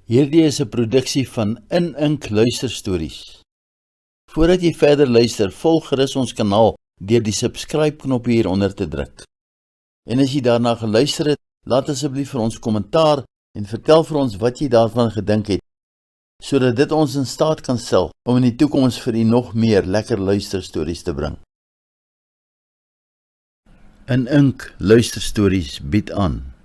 Hierdie is 'n produksie van In Ink Luisterstories. Voordat jy verder luister, volg gerus ons kanaal deur die subscribe knoppie hieronder te druk. En as jy daarna geluister het, laat asseblief vir ons kommentaar en vertel vir ons wat jy daarvan gedink het, sodat dit ons in staat kan stel om in die toekoms vir u nog meer lekker luisterstories te bring. In Ink Luisterstories bied aan.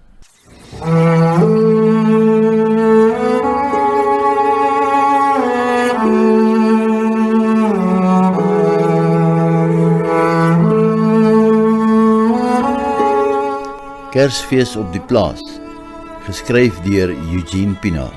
Kersfees op die plaas, geskryf deur Eugene Pinaar.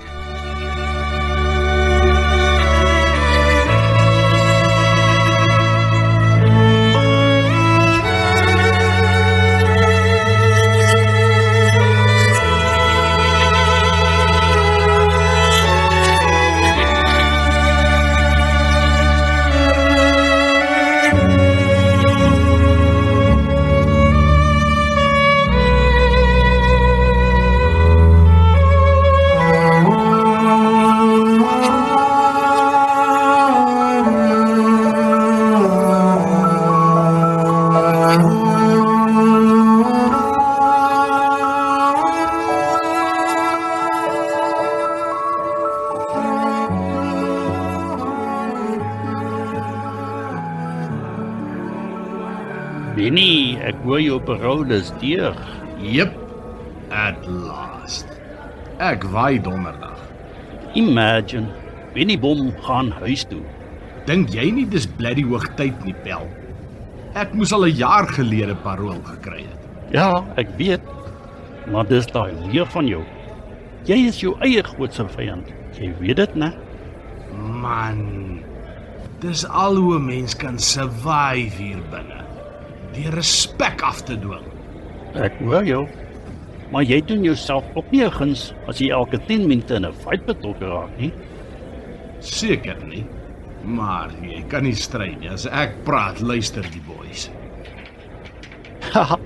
Benny, ek hoor jou parool is deur. Jep, at last. Ek waai donderdag. Imagine, Benny Bom gaan huis toe. Dink jy nie dis bloody hoog tyd nie, Pel? Ek moes al 'n jaar gelede parool gekry het. Ja, ek weet, maar dis daai leer van jou. Jy is jou eie grootste vyand. Jy weet dit, né? Man, dis al hoe 'n mens kan survive hier binne. Die respek af te dwing. Ek hoor jou, maar jy doen jouself ook nie 'n guns as jy elke 10 minute in 'n fight betrokke raak nie. Seker nie, maar jy kan nie stry nie. As ek praat, luister die boys. Haha,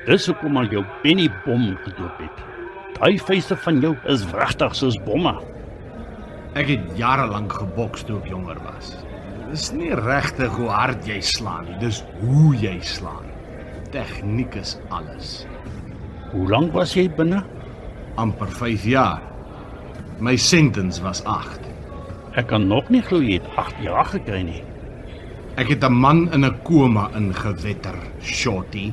dis hoekom al jou Benny Bom gedoop het. Daai feeste van jou is wragtig soos bomme. Ek het jarelank geboks toe ek jonger was. Dis nie regtig hoe hard jy slaan nie, dis hoe jy slaan. Tegniek is alles. Hoe lank was jy binne? Amper 5 jaar. My sentence was 8. Ek kan nog nie glo jy het 8 jaar gekry nie. Ek het 'n man in 'n koma ingewetter, shorty.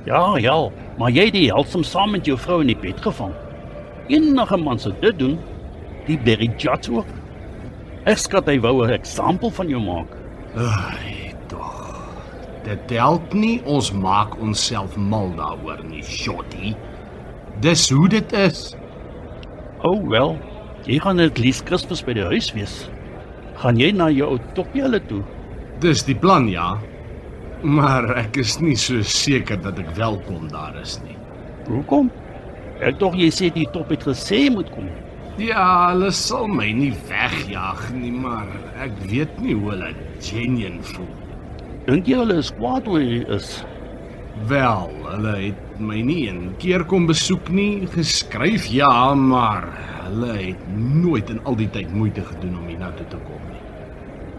Ja, maar jy het die helsom saam met jou vrou in die bed gevang. Enige man sou dit doen, die Barry Judge ook. Ek skat hy wou 'n eksempel van jou maak. Ai, tog. Dit help nie, ons maak onsself mal daaroor nie, shorty. Dis hoe dit is. Oh wel, jy gaan net lees Kersfees by die huis wees. Gaan jy na jou ou toppie hulle toe? Dis die plan, ja. Maar ek is nie so seker dat ek welkom daar is nie. Hoekom? Ek dog jy sê die top het gesê jy moet kom. Ja, hulle sal my nie wegjaag nie, maar ek weet nie hoe hulle genuine voel. Dink jy hulle is kwaad oor jy is? Wel, hulle het my nie 'n keer kom besoek nie, geskryf ja, maar hulle het nooit in al die tyd moeite gedoen om hiernatoe te kom nie.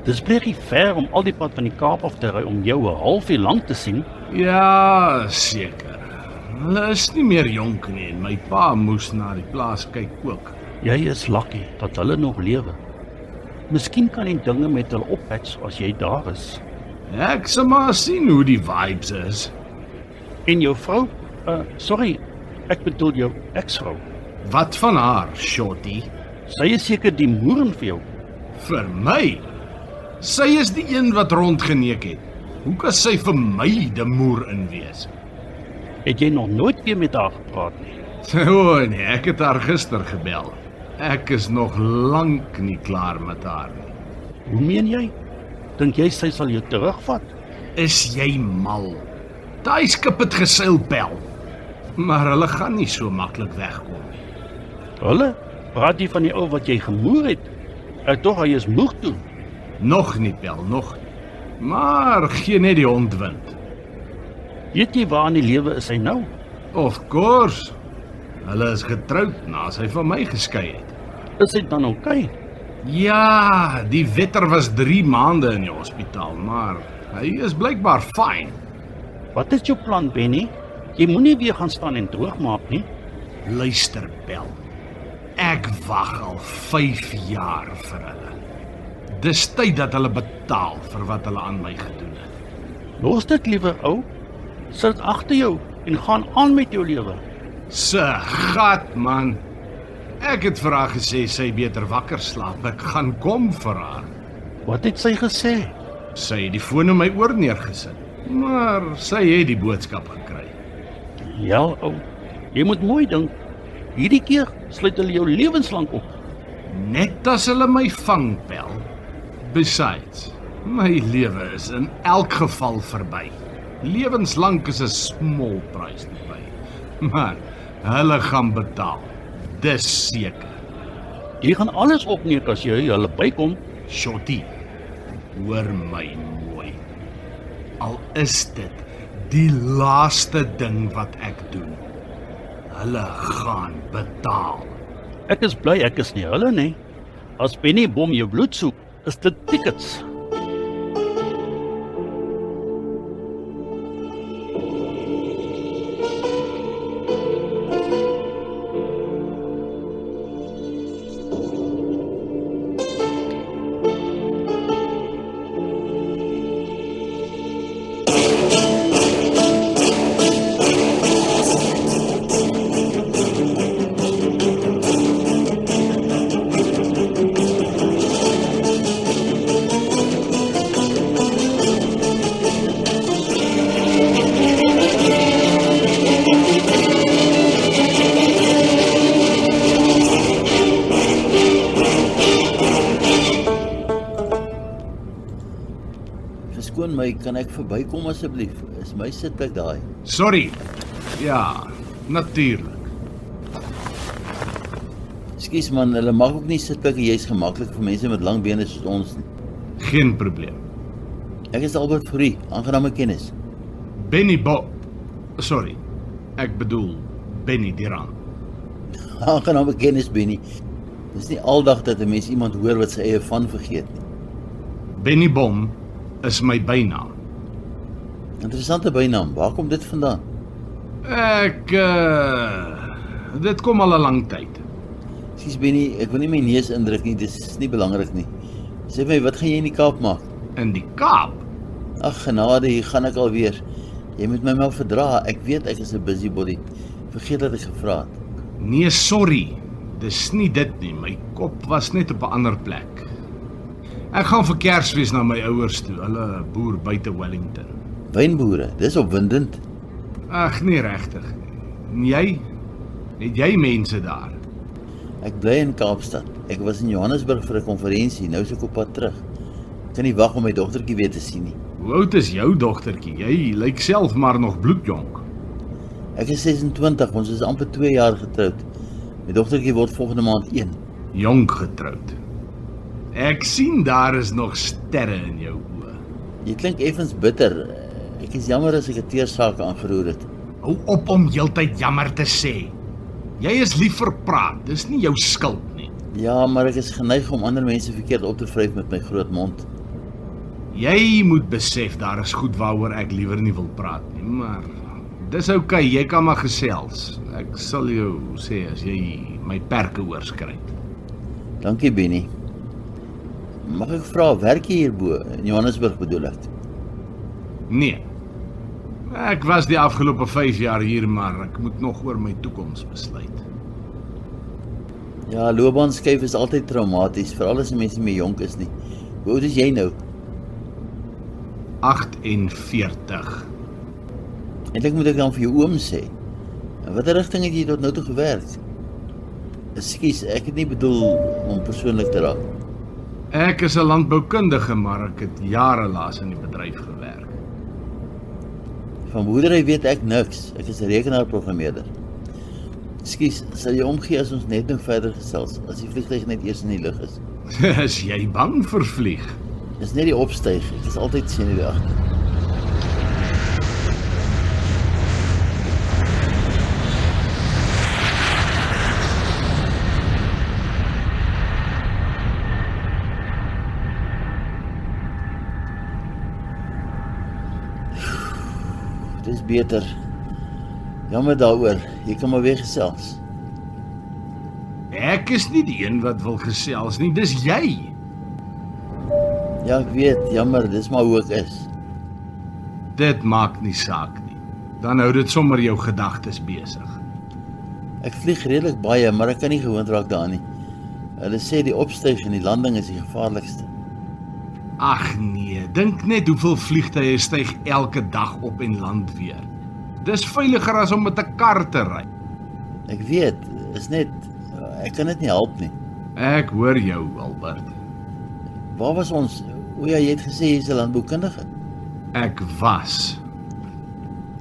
Dis blikkie ver om al die pad van die Kaap af te ry om jou 'n halfuur lank te sien. Ja, seker. Hulle is nie meer jonk nie en my pa moes na die plaas kyk ook. Jy is lucky dat hulle nog lewe. Miskien kan jy dinge met hulle oppatch as jy daar is. Ek sal maar sien hoe die vibes is. En jou vrou? Sorry, ek bedoel jou ex-vrou. Wat van haar, shorty? Sy is seker die moeren vir jou. Vir my? Sy is die een wat rondgeneek het. Hoe kan sy vir my die moer in wees? Het jy nog nooit weer met haar gepraat nie? O nee, ek het haar gister gebel. Ek is nog lank nie klaar met haar nie. Hoe meen jy? Dink jy sy sal jou terugvat? Is jy mal? Daai skip het geseil, Pel. Maar hulle gaan nie so maklik wegkom nie. Hulle? Praat jy van die ou wat jy gemoer het? Ek dog hy is moeg toe. Nog nie, Pel, nog nie. Maar gee net die hond wind. Weet jy waar in die lewe is hy nou? Of course. Hulle is getroud na sy van my geskei het. Is dit dan oukei? Ja, die wetter was 3 maande in die hospitaal, maar hy is blykbaar fyn. Wat is jou plan, Benny? Jy moenie weer gaan staan en droogmaak nie. Luister, Bel. Ek wag al 5 jaar vir hulle. Dis tyd dat hulle betaal vir wat hulle aan my gedoen het. Los dit liewer, ou. Sit agter jou en gaan aan met jou lewe. Se gat, man. Ek het vir haar gesê sy beter wakker slaap. Ek gaan kom vir haar. Wat het sy gesê? Sy het die foon in my oor neergesit, maar sy het die boodskap gekry. Ja, ou. Jy moet mooi dink. Hierdie keer sluit hulle jou lewenslank op. Net as hulle my vang, Bel. Besides, my lewe is in elk geval verby. Lewenslank is 'n small prys te pay. Maar hulle gaan betaal. Dis seker. Jy gaan alles opneem as jy hulle bykom. Shorty, hoor my mooi. Al is dit die laaste ding wat ek doen. Hulle gaan betaal. Ek is bly ek is nie hulle nie. As Benny Bom jou bloed soek, is dit tickets. Verskoon my, kan ek verbykom asseblief? Is my sitplek daai? Sorry. Ja, natuurlik. Ekskuus man, hulle maak ook nie sitplekke juist gemaklik vir mense met lang bene soos ons nie. Geen probleem. Ek is Albert Fourie, aangename kennis. Benny Bob. Sorry. Ek bedoel Benny Diran. Aangename kennis, Benny. Dis nie aldag dat 'n mens iemand hoor wat sy eie van vergeet nie. Benny Bom is my bynaam. Interessante bynaam, waar kom dit vandaan? Dit kom al 'n lang tyd. Ekskuus Benny, ek wil nie my neus indruk nie, dis nie belangrik nie. Sê my, wat gaan jy in die Kaap maak? In die Kaap. Ag genade, hier gaan ek alweer. Jy moet my maar verdra, ek weet ek is 'n busybody. Vergeet dat ek gevra het. Nee, sorry. Dis nie dit nie. My kop was net op 'n ander plek. Ek gaan vir Kersfees na my ouers toe. Hulle boer buite Wellington. Wynboere, dis opwindend. Ag, nie regtig. En jy? Het jy mense daar? Ek bly in Kaapstad. Ek was in Johannesburg vir 'n konferensie, nou is ek op pad terug. Ek kan nie wag om my dogtertjie weer te sien nie. Hoe oud is jou dogtertjie? Jy lyk self maar nog bloedjonk. Ek is 26, ons is amper 2 jaar getroud. My dogtertjie word volgende maand 1. Jonk getroud. Ek sien daar is nog sterre in jou oë. Jy klink effens bitter. Ek is jammer as ek 'n teersake aangeroer het. Hou op om heeltyd jammer te sê. Jy is lief vir praat, dis nie jou skuld nie. Ja, maar ek is geneig om ander mense verkeerd op te vryf met my groot mond. Jy moet besef daar is goed waaroor ek liewer nie wil praat nie, maar dis oukei, jy kan maar gesels. Ek sal jou sê as jy my perke oorskry. Dankie Benny. Mag ek vra, werk jy hierbo in Johannesburg bedoel ek? Nee. Ek was die afgelope 5 jaar hier, maar ek moet nog oor my toekoms besluit. Ja, loopbaanskuif is altyd traumaties, veral as 'n mens nie meer jonk is nie. Hoe oud is jy nou? 48. Eintlik moet ek dan vir jou oom sê. In watter rigting het jy tot nou toe gewerk? Ekskuus, ek het nie bedoel om persoonlik te raak. Ek is 'n landboukundige, maar ek het jare laas in die bedryf gewerk. Van boerdery weet ek niks. Ek is 'n rekenaarprogrammeerder. Ekskuus, sal jy omgee as ons net nou verder gesels, as die vliegtuig net eers in die lug is? Is jy bang vir vlieg? Dis net die opstyg, ek is altyd senuweeagtig. Dis beter. Jammer daaroor, jy kan maar weer gesels. Ek is nie die een wat wil gesels nie, dis jy. Ja, ek weet, jammer, dis maar hoe ek is. Dit maak nie saak nie. Dan hou dit sommer jou gedagtes besig. Ek vlieg redelik baie, maar ek kan nie gewoond raak daaraan nie. Hulle sê die opstyg en die landing is die gevaarlikste. Ag nee, dink net hoeveel vliegtye styg elke dag op en land weer. Dis veiliger as om met 'n kar te ry. Ek weet, is net, ek kan dit nie help nie. Ek hoor jou, Albert. Waar was ons? O ja, jy het gesê jy is 'n landboukundige. Ek was.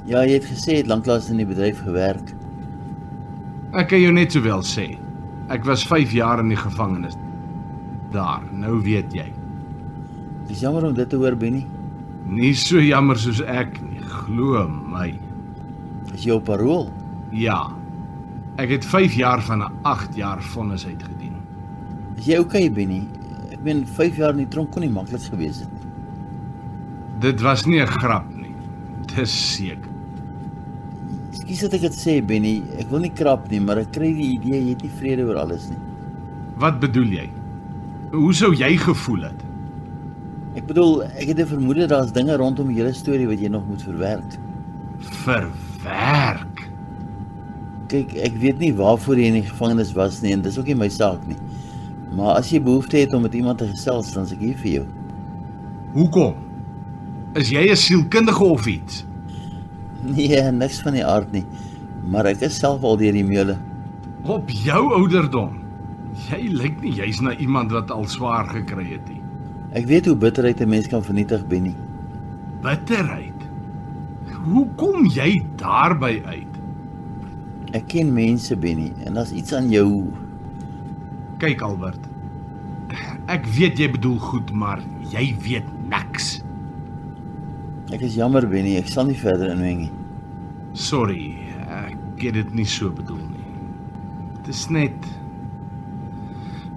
Ja, jy het gesê jy het lanklaas in die bedryf gewerk. Ek kan jou net sowel sê. Ek was 5 jaar in die gevangenis. Daar, nou weet jy. Dis jammer om dit te hoor, Benny. Nie so jammer soos ek nie, glo my. Is jy op parol? Ja, ek het 5 jaar van 'n 8 jaar vonnis uitgedien. Is jy okay, Benny? Ek meen, 5 jaar in die tronk kon nie maklik gewees het nie. Dit was nie 'n grap nie, dis seker. Ekskuus dat ek dit sê, Benny, ek wil nie krap nie, maar ek kry die idee jy het nie vrede oor alles nie. Wat bedoel jy? Hoe sou jy gevoel het? Ek bedoel, ek het 'n vermoede daar's dinge rondom die hele storie wat jy nog moet verwerk. Verwerk? Kyk, ek weet nie waarvoor jy in die gevangenis was nie, en dis ook nie my saak nie. Maar as jy behoefte het om met iemand te gesels, dan is ek hier vir jou. Hoekom? Is jy 'n sielkundige of iets? Nee, niks van die aard nie. Maar ek is self al deur die meule. Op jou ouderdom? Jy lyk nie juis na iemand wat al swaar gekry het nie. Ek weet hoe bitterheid 'n mens kan vernietig, Benny. Bitterheid? Hoe kom jy daarby uit? Ek ken mense, Benny, en daar's iets aan jou. Kyk, Albert. Ek weet jy bedoel goed, maar jy weet niks. Ek is jammer, Benny, ek sal nie verder inmeng nie. Sorry, ek het dit nie so bedoel nie. Dis net...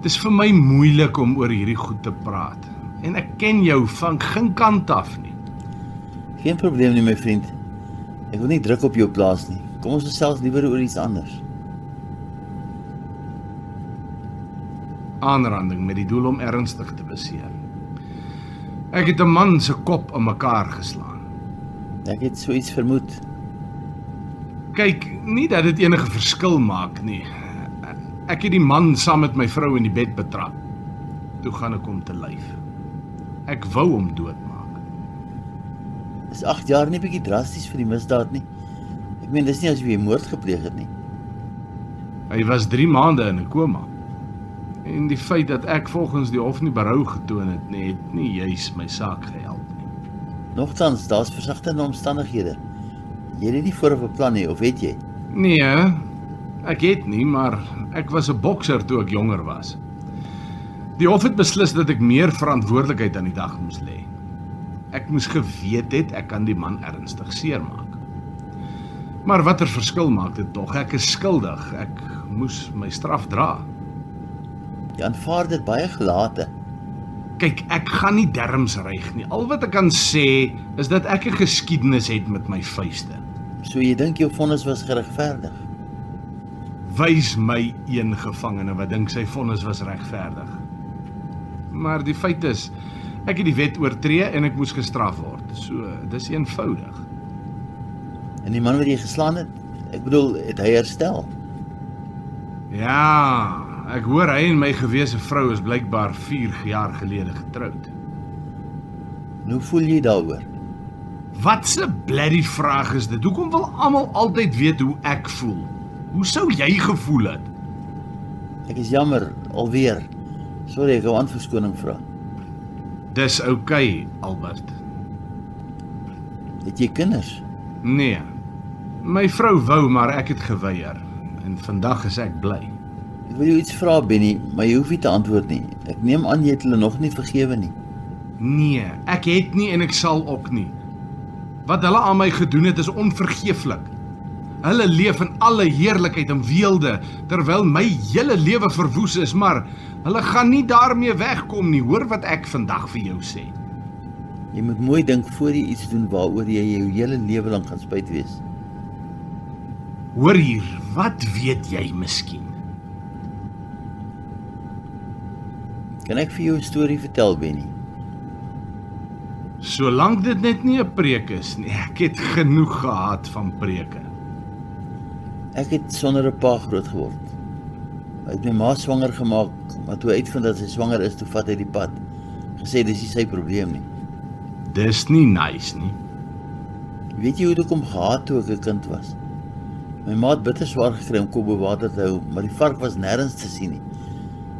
Dis vir my moeilik om oor hierdie goed te praat. En ek ken jou van geen kant af nie. Geen probleem nie, my vriend. Ek wil nie druk op jou plaas nie. Kom ons gesels liewer oor iets anders. Aanranding met die doel om ernstig te beseer. Ek het 'n man se kop in mekaar geslaan. Ek het so iets vermoed. Kyk, nie dat dit enige verskil maak nie. Ek het die man saam met my vrou in die bed betrap. Toe gaan ek hom te lyf. Ek wou hom doodmaak. Is 8 jaar nie bietjie drasties vir die misdaad nie? Ek meen, dis nie asof jy moord gepleeg het nie. Hy was 3 maande in 'n koma. En die feit dat ek volgens die hof nie berou getoon het nie, het nie juis my saak gehelp nie. Nogtans, daar's versagtende omstandighede. Jy het dit nie vooraf beplan nie, of weet jy? Nee, ek het nie, maar ek was 'n bokser toe ek jonger was. Die hof het beslis dat ek meer verantwoordelikheid aan die dag moes lê. Ek moes geweet het ek kan die man ernstig seermaak. Maar watter verskil maak dit tog? Ek is skuldig. Ek moes my straf dra. Jy aanvaar dit baie gelate. Kyk, ek gaan nie derms ryg nie. Al wat ek kan sê is dat ek 'n geskiedenis het met my vuiste. So jy dink jou vonnis was geregverdig? Wys my een gevangene wat dink sy vonnis was regverdig. Maar die feit is, ek het die wet oortree en ek moes gestraf word. So, dis eenvoudig. En die man wat jy geslaan het, ek bedoel, het hy herstel? Ja, ek hoor hy en my gewese vrou is blykbaar 4 jaar gelede getroud. En hoe voel jy daaroor? Wat 'n bloody vraag is dit? Hoekom wil almal altyd weet hoe ek voel? Hoe sou jy gevoel het? Ek is jammer, alweer. Sorry, ek wou aan verskoning vra. Dis oukei, Albert. Het jy kinders? Nee. My vrou wou, maar ek het geweier. En vandag is ek bly. Ek wil jou iets vra, Benny, maar jy hoef nie te antwoord nie. Ek neem aan jy het hulle nog nie vergewe nie. Nee, ek het nie en ek sal ook nie. Wat hulle aan my gedoen het is onvergeeflik. Hulle leef in alle heerlikheid en weelde, terwyl my hele lewe verwoes is, maar hulle gaan nie daarmee wegkom nie. Hoor wat ek vandag vir jou sê. Jy moet mooi dink voor jy iets doen waaroor jy jou hele lewe lang gaan spyt wees. Hoor hier, wat weet jy miskien? Kan ek vir jou 'n storie vertel, Benny? Solank dit net nie 'n preek is nie, ek het genoeg gehad van preke. Ek het sonder 'n pa groot geword. Hy het my ma swanger gemaak, maar toe hy uitvind dat sy swanger is, toe vat hy die pad. Gesê dis nie sy probleem nie. Dis nie nice nie. Weet jy hoe dit kom gehaat toe ek 'n kind was? My ma het bitter swaar gekry om kop bo water te hou, maar die vark was nêrens te sien nie.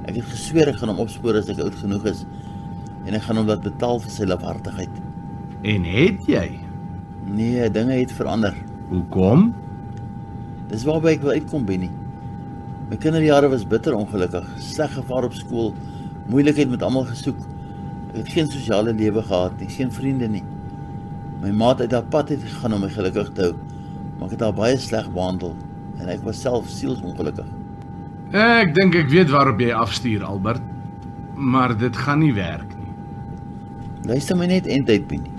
Ek het gesweer ek gaan hom opspoor as ek oud genoeg is en ek gaan hom laat betaal vir sy lafhartigheid. En het jy? Nee, dinge het verander. Hoekom? Dis waarby ek wil uitkom, Benny. My kinderjare was bitter ongelukkig, sleg gevaar op skool, moeilikheid met almal gesoek. Ek het geen sosiale lewe gehad nie, geen vriende nie. My ma het uit haar pad uit gegaan om my gelukkig te hou, maar ek het haar baie sleg behandel en ek was self sielsongelukkig. Ek dink ek weet waarop jy afstuur, Albert. Maar dit gaan nie werk nie. Luister my net eintyd, Benny.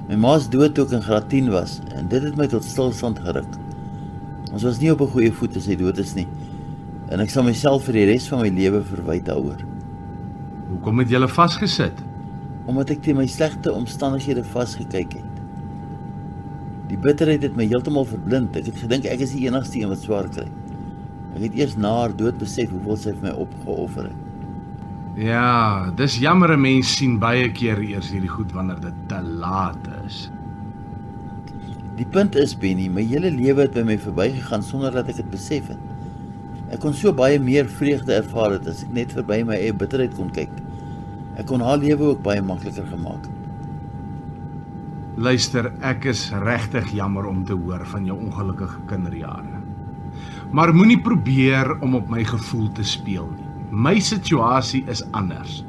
My ma is dood toe ek in graad 10 was en dit het my tot stilstand geruk. Ons was nie op 'n goeie voet as sy dood is nie en ek sal myself vir die res van my lewe verwyd daaroor. Hoekom het julle vasgesit? Omdat ek teen my slegte omstandighede vasgekyk het. Die bitterheid het my heeltemal verblind. Ek het gedink ek is die enigste een wat swaar kry. Ek het eers na haar dood besef hoeveel sy vir my opgeoffer het. Ja, dis jammer 'n mens sien baie keer eers hierdie goed wanneer dit te laat is. Die punt is, Benny, my hele lewe het by my verbygegaan sonder dat ek dit besef het. Ek kon so baie meer vreugde ervaar het as ek net verby my eie bitterheid kon kyk. Ek kon haar lewe ook baie makliker gemaak. Luister, ek is regtig jammer om te hoor van jou ongelukkige kinderjare. Maar moenie probeer om op my gevoel te speel nie. My situasie is anders.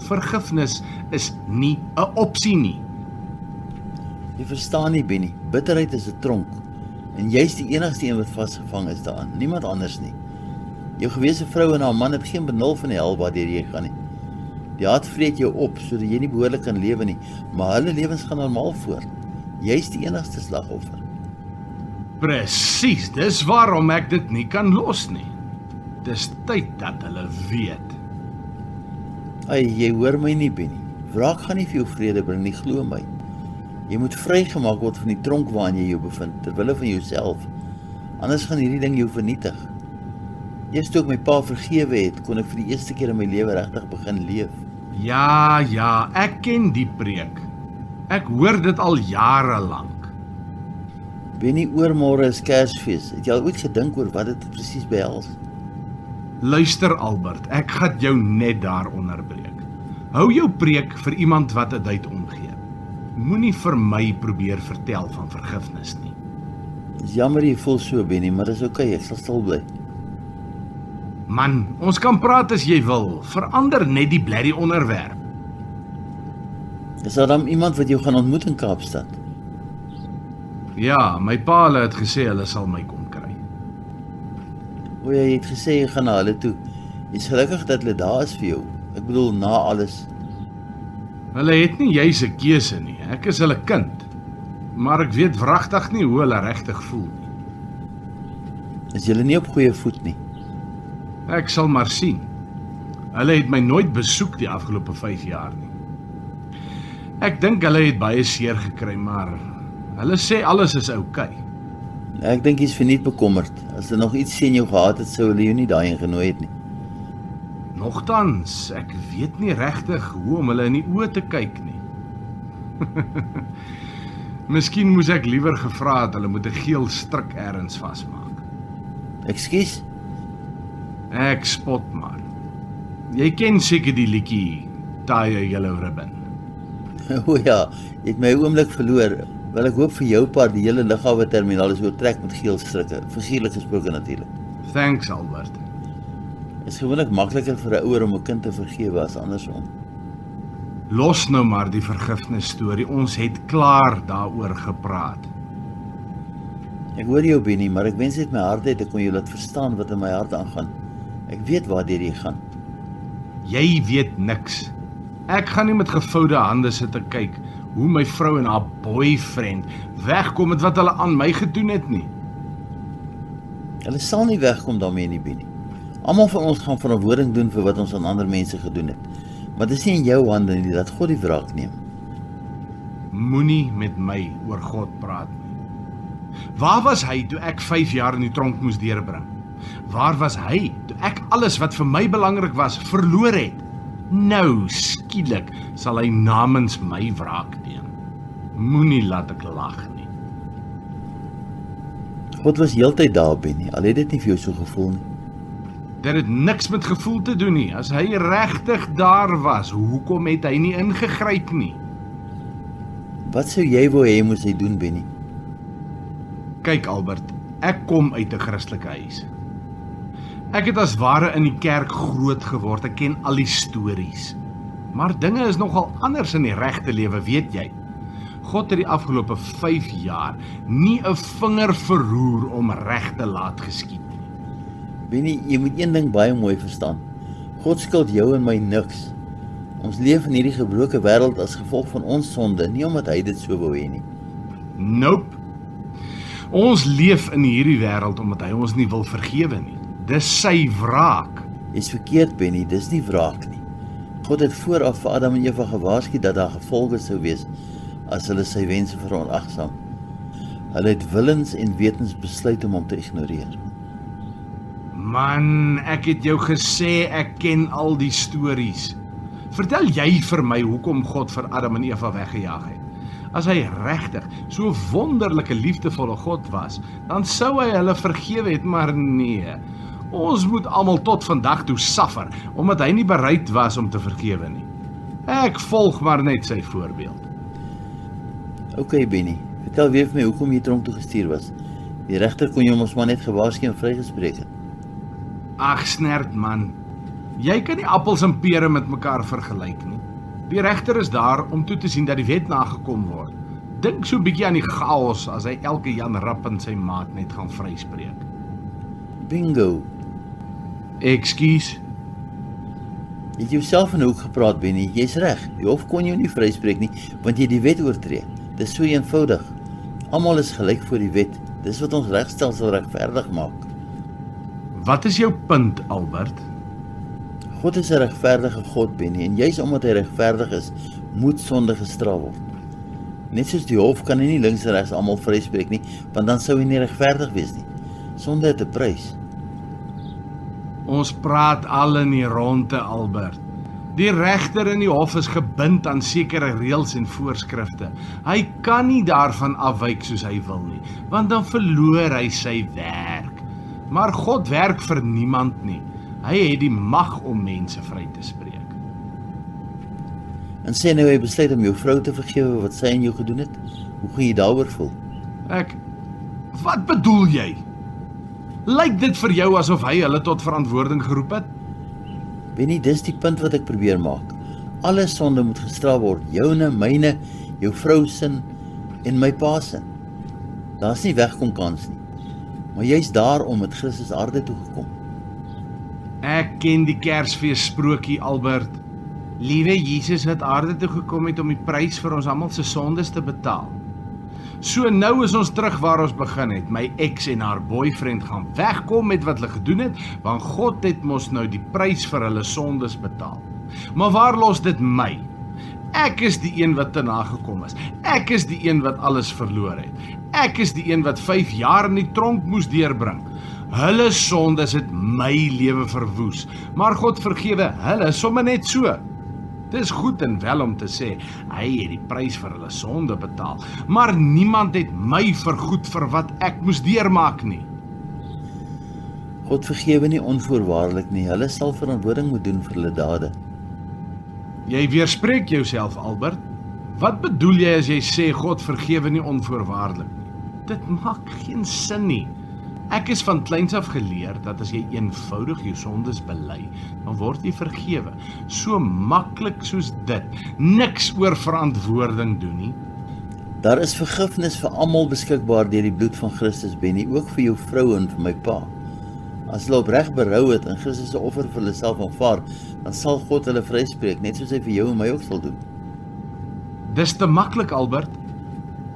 Vergifnis is nie 'n opsie nie. Jy verstaan nie, Benny, bitterheid is 'n tronk en jy's die enigste een wat vasgevang is daaraan, niemand anders nie. Jou gewese vrou en haar man het geen benul van die hel waardeur jy gaan nie. Die haat vreet jou op sodat jy nie behoorlik kan lewe nie, maar hulle lewens gaan normaal voort. Jy's die enigste slagoffer. Presies, dis waarom ek dit nie kan los nie. Dis tyd dat hulle weet. Ai, jy hoor my nie, Benny. Wraak gaan nie vir jou vrede bring nie, glo my. Jy moet vrygemaak word van die tronk waarin jy jou bevind, ter wille van jouself. Anders gaan hierdie ding jou vernietig. Eers toe ek my pa vergewe het, kon ek vir die eerste keer in my lewe regtig begin leef. Ja, ek ken die preek. Ek hoor dit al jare lank. Benny, oormôre is Kersfees. Het jy al ooit gedink oor wat dit presies behels? Luister Albert, ek gaan jou net daar onderbreek. Hou jou preek vir iemand wat 'n duit omgee. Moenie vir my probeer vertel van vergifnis nie. Dis jammer jy voel so, Benny, maar dis oukei, ek sal stil bly. Man, ons kan praat as jy wil. Verander net die blerrie onderwerp. Is daar dan iemand wat jou gaan ontmoet in Kaapstad? Ja, my pa het gesê hulle sal my kom kry. O ja, jy het gesê jy gaan na hulle toe. Jy's gelukkig dat hulle daar is vir jou. Ek bedoel, na alles. Hulle het nie juis 'n keuse nie. Ek is hulle kind. Maar ek weet wragtig nie hoe hulle regtig voel nie. Is julle nie op goeie voet nie? Ek sal maar sien. Hulle het my nooit besoek die afgelope 5 jaar nie. Ek dink hulle het baie seer gekry, maar hulle sê alles is oukei. Ek dink jy's verniet bekommerd. As hulle nog iets sien jou gehad het, sou hulle jou nie daarheen genooi het nie. Nogtans, ek weet nie regtig hoe om hulle in die oë te kyk nie. Miskien moes ek liewer gevra het hulle moet 'n geel stryk ergens vasmaak. Ekskuus? Ek spot maar. Jy ken seker die liedjie Tie a Yellow Ribbon. O ja, jy het my oomblik verloor. Wel, ek hoop vir jou pa die hele lughawe terminaal is oortrek met geel strikke, figuurlik gesproke natuurlik. Thanks, Albert. Is gewoonlik makliker vir 'n ouer om 'n kind te vergewe as andersom. Los nou maar die vergifnis storie. Ons het klaar daaroor gepraat. Ek hoor jou, Benny, maar ek wens net my hart uit ek kon jou laat verstaan wat in my hart aangaan. Ek weet waardeur jy gaan. Jy weet niks. Ek gaan nie met gevoude hande sit te kyk hoe my vrou en haar boyfriend wegkom met wat hulle aan my gedoen het nie. Hulle sal nie wegkom daarmee nie, Benny. Almal van ons gaan verantwoording doen vir wat ons aan ander mense gedoen het. Maar dit is nie in jou hande nie, dat God die wraak neem. Moenie met my oor God praat nie. Waar was hy toe ek 5 jaar in die tronk moes deurbring? Waar was hy toe ek alles wat vir my belangrik was, verloor het? Nou, skielik, sal hy namens my wraak neem. Moenie laat ek lag nie. God was heeltyd daar, Benny, al het dit nie vir jou so gevoel nie. Dit het niks met gevoel te doen nie. As hy regtig daar was, hoekom het hy nie ingegryp nie? Wat sou jy wou hê moes hy doen, Benny? Kyk Albert, ek kom uit 'n Christelike huis. Ek het as ware in die kerk groot geword, ek ken al die stories. Maar dinge is nogal anders in die regte lewe, weet jy. God het die afgelope 5 jaar nie 'n vinger verroer om reg te laat geskied nie. Benny, jy moet een ding baie mooi verstaan. God skuld jou en my niks. Ons leef in hierdie gebroke wêreld as gevolg van ons sonde, nie omdat hy dit so wou hê nie. Nope. Ons leef in hierdie wêreld omdat hy ons nie wil vergewe nie. Dis sy wraak. Jy's verkeerd, Benny, dis nie wraak nie. God het vooraf vir Adam en Eva gewaarsku dat daar gevolge sou wees as hulle sy wense veronagsaam. Hulle het willens en wetens besluit om hom te ignoreer. Man, ek het jou gesê ek ken al die stories. Vertel jy vir my hoekom God vir Adam en Eva weggejaag het. As hy regtig so wonderlike liefdevolle God was, dan sou hy hulle vergewe het, maar nee. Ons moet almal tot vandag toe suffer, omdat hy nie bereid was om te vergewe nie. Ek volg maar net sy voorbeeld. OK, Benny, vertel weer vir my hoekom jy tronk toe gestuur was. Die regter kon jou mos maar net gewaarsku en vrygespreek het. Ag, snert man. Jy kan nie appels en pere met mekaar vergelyk nie. Die regter is daar om toe te sien dat die wet nagekom word. Dink so 'n bietjie aan die chaos as hy elke Jan Rap en sy maat net gaan vryspreek. Bingo. Ekskuus. Jy het jouself in 'n hoek gepraat, Benny. Jy's reg. Die hof kon jou nie vryspreek nie, want jy het die wet oortree. Dis so eenvoudig. Almal is gelyk voor die wet. Dis wat ons regstelsel regverdig maak. Wat is jou punt, Albert? God is 'n regverdige God, Benny, en juis omdat hy regverdig is, moet sonde gestraf word. Net soos die hof kan hy nie links en regs almal vryspreek nie, want dan sou hy nie regverdig wees nie. Sonde het 'n prys. Ons praat al in die ronde, Albert. Die regter in die hof is gebind aan sekere reëls en voorskrifte. Hy kan nie daarvan afwyk soos hy wil nie, want dan verloor hy sy werk. Maar God werk vir niemand nie. Hy het die mag om mense vry te spreek. En sê nou hy besluit om jou vrou te vergewe wat sy aan jou gedoen het. Hoe gaan jy daaroor voel? Wat bedoel jy? Lyk dit vir jou asof hy hulle tot verantwoording geroep het? Benny, dis die punt wat ek probeer maak. Alle sonde moet gestraf word. Joune, myne, jou vrou sin en my pa sin. Daar's nie wegkom kans nie. Maar jy's daarom met Christus aarde toe gekom. Ek ken die Kersfees sprokie, Albert. Liewe Jesus wat aarde toe gekom het om die prys vir ons almal se sondes te betaal. So nou is ons terug waar ons begin het. My ex en haar boyfriend gaan wegkom met wat hulle gedoen het, want God het mos nou die prys vir hulle sondes betaal. Maar waar los dit my? Ek is die een wat te nagekom is. Ek is die een wat alles verloor het. Ek is die een wat 5 jaar in die tronk moes deurbring. Hulle sondes het my lewe verwoes, maar God vergewe hulle sommer net so. Dis goed en wel om te sê, hy het die prys vir hulle sonde betaal, maar niemand het my vergoed vir wat ek moes deurmaak nie. God vergewe nie onvoorwaardelik nie, hulle sal verantwoording moet doen vir hulle dade. Jy weerspreek jouself, Albert. Wat bedoel jy as jy sê God vergewe nie onvoorwaardelik nie? Dit maak geen sin nie. Ek is van kleins af geleer dat as jy eenvoudig jou sondes bely, dan word jy vergewe. So maklik soos dit. Niks oor verantwoording doen nie. Daar is vergifnis vir almal beskikbaar deur die bloed van Christus, Benny, ook vir jou vrou en vir my pa. As hulle opreg berou het en Christus se offer vir hulle self aanvaar, dan sal God hulle vryspreek, net soos hy vir jou en my ook sal doen. Dis te maklik, Albert.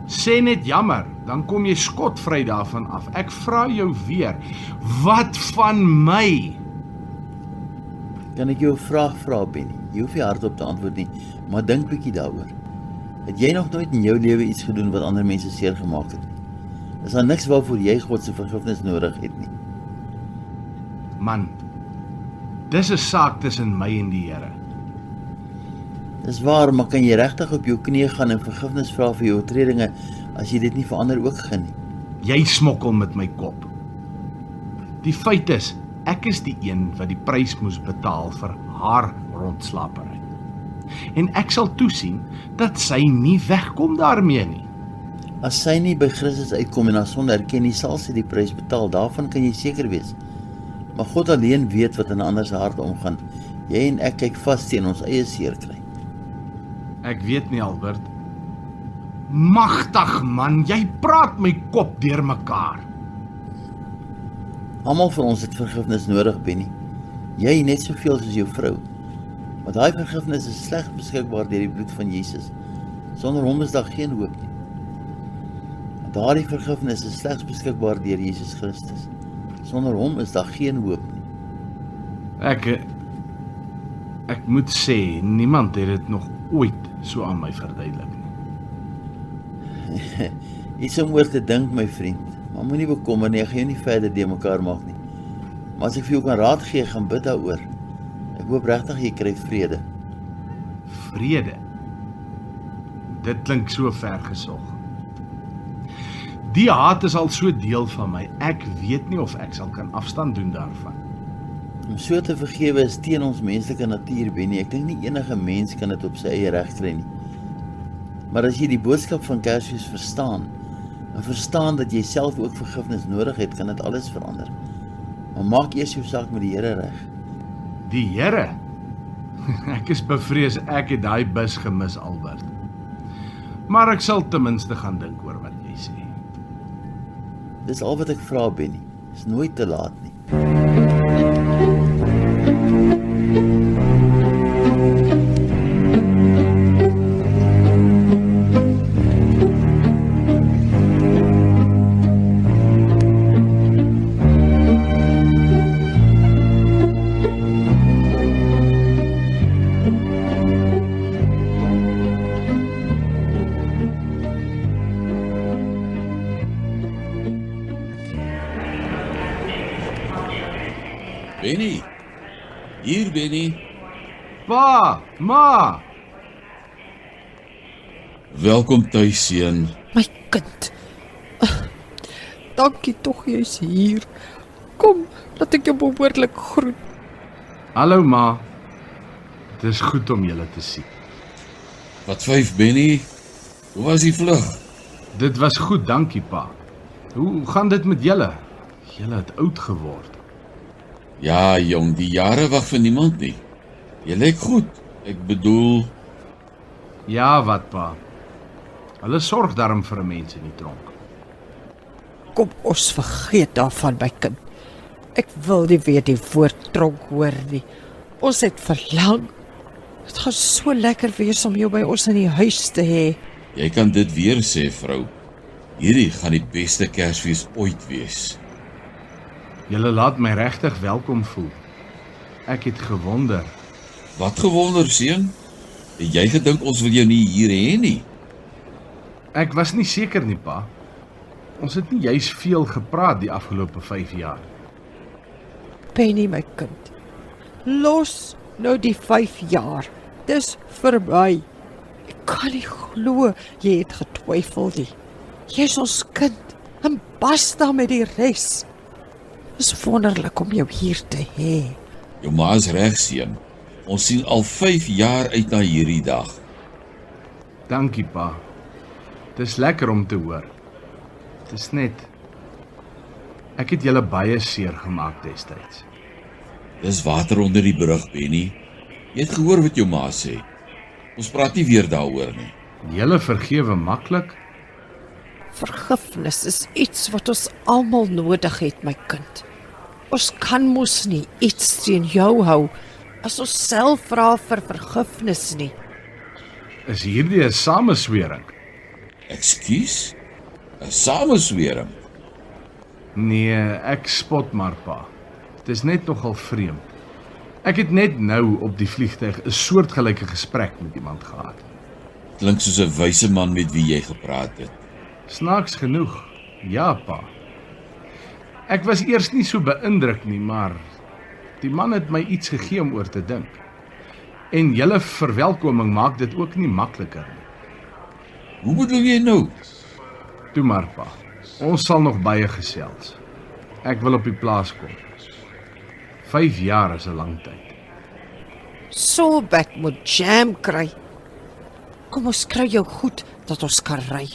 Sê net jammer, dan kom jy skotvry daarvan af. Ek vra jou weer, wat van my? Kan ek jou 'n vraag vra, Benny? Jy hoef nie hardop te antwoord nie, maar dink bietjie daaroor. Het jy nog nooit in jou lewe iets gedoen wat ander mense seer gemaak het? Is daar niks waarvoor jy God se vergifnis nodig het nie? Man, dis 'n saak tussen my en die Here. Dis waar, maar kan jy regtig op jou knieë gaan en vergifnis vra vir jou oortredinge as jy dit nie vir ander ook gun nie? Jy smokkel met my kop. Die feit is, ek is die een wat die prys moes betaal vir haar rondslapery. En ek sal toesien dat sy nie wegkom daarmee nie. As sy nie by Christus uitkom en haar sonde erken nie, sal sy die prys betaal. Daarvan kan jy seker wees. Maar God alleen weet wat in 'n ander se hart omgaan. Jy en ek kyk vas teen ons eie seer kry. Ek weet nie, Albert. Magtig man, jy praat my kop deurmekaar. Almal van ons het vergifnis nodig, Benny. Jy net soveel soos jou vrou. Want daai vergifnis is slegs beskikbaar deur die bloed van Jesus. Sonder hom is daar geen hoop nie. Daardie vergifnis is slegs beskikbaar deur Jesus Christus. Sonder hom is daar geen hoop nie. Ek moet sê, niemand het dit nog ooit so aan my verduidelik nie. Iets om oor te dink, my vriend. Maar moenie bekommer nie, ek gaan jou nie verder de mekaar maak nie. Maar as ek vir jou kan raad gee, gaan bid daaroor. Ek hoop regtig jy kry vrede. Vrede? Dit klink so ver gesog. Die haat is al so deel van my, ek weet nie of ek sal kan afstand doen daarvan. Om so te vergewe is teen ons menslike natuur, Benny. Ek dink nie enige mens kan dit op sy eie reg kry nie. Maar as jy die boodskap van Kersfees verstaan, en verstaan dat jy self ook vergifnis nodig het, kan dit alles verander. Maar maak eers jou saak met die Here reg. Die Here? Ek is bevrees ek het daai bus gemis, Albert. Maar ek sal ten minste gaan dink oor wat jy sê. Dis al wat ek vra, Benny. Is nooit te laat nie. Benny, hier Benny. Pa, ma, Welkom tuis, seun. My kind. Dankie tog jy's hier. Kom, laat ek jou behoorlik groet. hallo ma. Het is goed om julle te sien. Wat 5 Benny? Hoe was die vlug? Dit was goed, dankie pa. Hoe gaan dit met julle? Julle het oud geword. Ja, jong, die jare wag vir niemand nie. Jy lyk goed. Ek bedoel, Ja, wat pa? Hulle sorg daarom vir 'n mens in die tronk. Kom ons vergeet daarvan, my kind. Ek wil nie weer die woord tronk hoor nie. Ons het verlang. Dit gaan so lekker wees om jou by ons in die huis te hê. jy kan dit weer sê, vrou. Hierdie gaan die beste Kersfees ooit wees. Julle laat my regtig welkom voel. Ek het gewonder. Wat gewonder, seun? Het jy gedink ons wil jou nie hier hê nie? Ek was nie seker nie, pa. Ons het nie juis veel gepraat die afgelope 5 jaar. Penny, my kind. Los nou die 5 jaar. Dis verby. Ek kan nie glo jy het getwyfel nie. Jy's ons kind en basta met die res. Dis wonderlik om jou hier te hê. Jou ma is reg, seun. Ons sien al 5 jaar uit na hierdie dag. Dankie, pa. Dis lekker om te hoor. Dis net ek het julle baie seer gemaak destyds. Dis water onder die brug, Benny. Jy het gehoor wat jou ma sê. Ons praat nie weer daaroor nie. Julle vergewe maklik. Vergifnis is iets wat ons almal nodig het, my kind. Ons kan mos nie iets teen jou hou as ons self vra vir vergifnis nie. Is hierdie 'n sameswering? Ekskuus? 'n Sameswering? Nee, ek spot maar, pa. Dit is net nogal vreemd. Ek het net nou op die vliegtuig 'n soortgelyke gesprek met iemand gehad. Klink soos 'n wyse man met wie jy gepraat het. Snaaks genoeg, ja, pa. Ek was eers nie so beïndruk nie, maar die man het my iets gegee om oor te dink. En julle verwelkoming maak dit ook nie makliker nie. Hoe bedoel jy nou? Toe maar, pa. Ons sal nog baie gesels. Ek wil op die plaas kom. 5 jaar is 'n lang tyd. Soulback moet jam kry. Kom ons kry jou goed dat ons kan ry.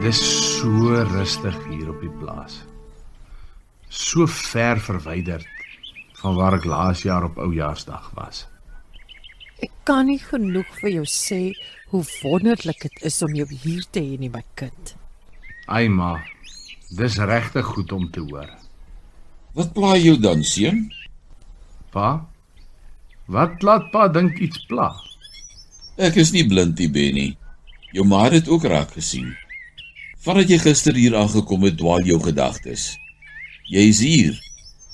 Dis so rustig hier op die plaas. So ver verwyderd van waar ek laas jaar op Oujaarsdag was. Ek kan nie genoeg vir jou sê hoe wonderlik dit is om jou hier te hê, nie, my kind. Ai ma, dis regtig goed om te hoor. Wat pla jou dan, seun? Pa? Wat laat pa dink iets pla? Ek is nie blind nie, Benny. Jou ma het dit ook raak gesien. Vandat jy gister hier aangekom het, dwaal jou gedagtes. Jy is hier,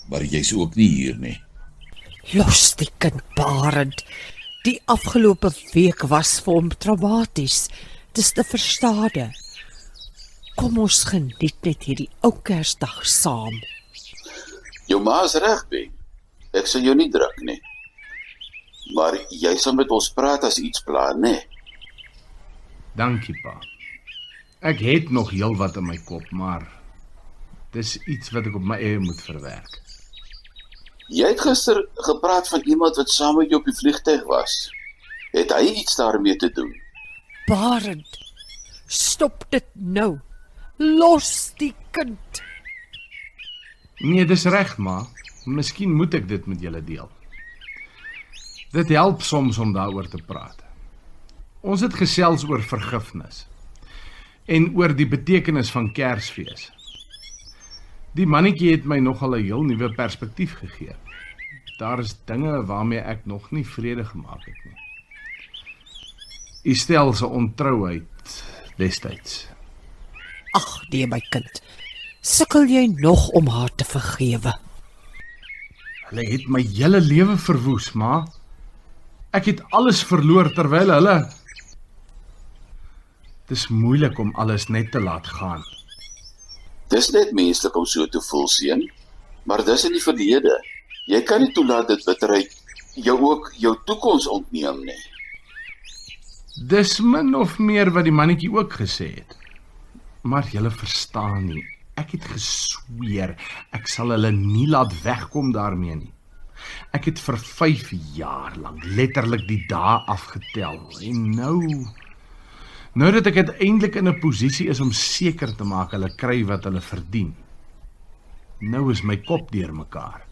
maar jy's ook nie hier nie. Los die kind, Barend. Die afgelope week was vir hom traumaties. Dis te verstaande. Kom ons geniet net hierdie ou Kersdag saam. Jou ma is reg, Ben. Ek sal jou nie druk nie. Maar jy sal met ons praat as iets pla, né? Dankie, pa. Ek het nog heel wat in my kop, maar dis iets wat ek op my eie moet verwerk. Jy het gister gepraat van iemand wat saam met jou op die vliegtuig was. Het hy iets daarmee te doen? Barend, stop dit nou. Los die kind. Nee, dis reg, ma. Miskien moet ek dit met julle deel. Dit help soms om daaroor te praat. Ons het gesels oor vergifnis en oor die betekenis van Kersfees. Die mannetjie het my nogal 'n heel nuwe perspektief gegee. Daar is dinge waarmee ek nog nie vrede gemaak het nie. Estel se ontrouheid destyds. Ag nee, my kind. Sukkel jy nog om haar te vergewe? Hulle het my hele lewe verwoes, ma. Ek het alles verloor terwyl hulle... Dis moeilik om alles net te laat gaan. Dis net menslik om so te voel, seun, maar dis in die verlede. Jy kan nie toelaat dit bitterheid jou ook jou toekoms ontneem nie. Dis min of meer wat die mannetjie ook gesê het. Maar julle verstaan nie. Ek het gesweer, ek sal hulle nie laat wegkom daarmee nie. Ek het vir 5 jaar lank letterlik die dae afgetel. En nou dat ek uiteindelik in 'n posisie is om seker te maak hulle kry wat hulle verdien. Nou is my kop deurmekaar.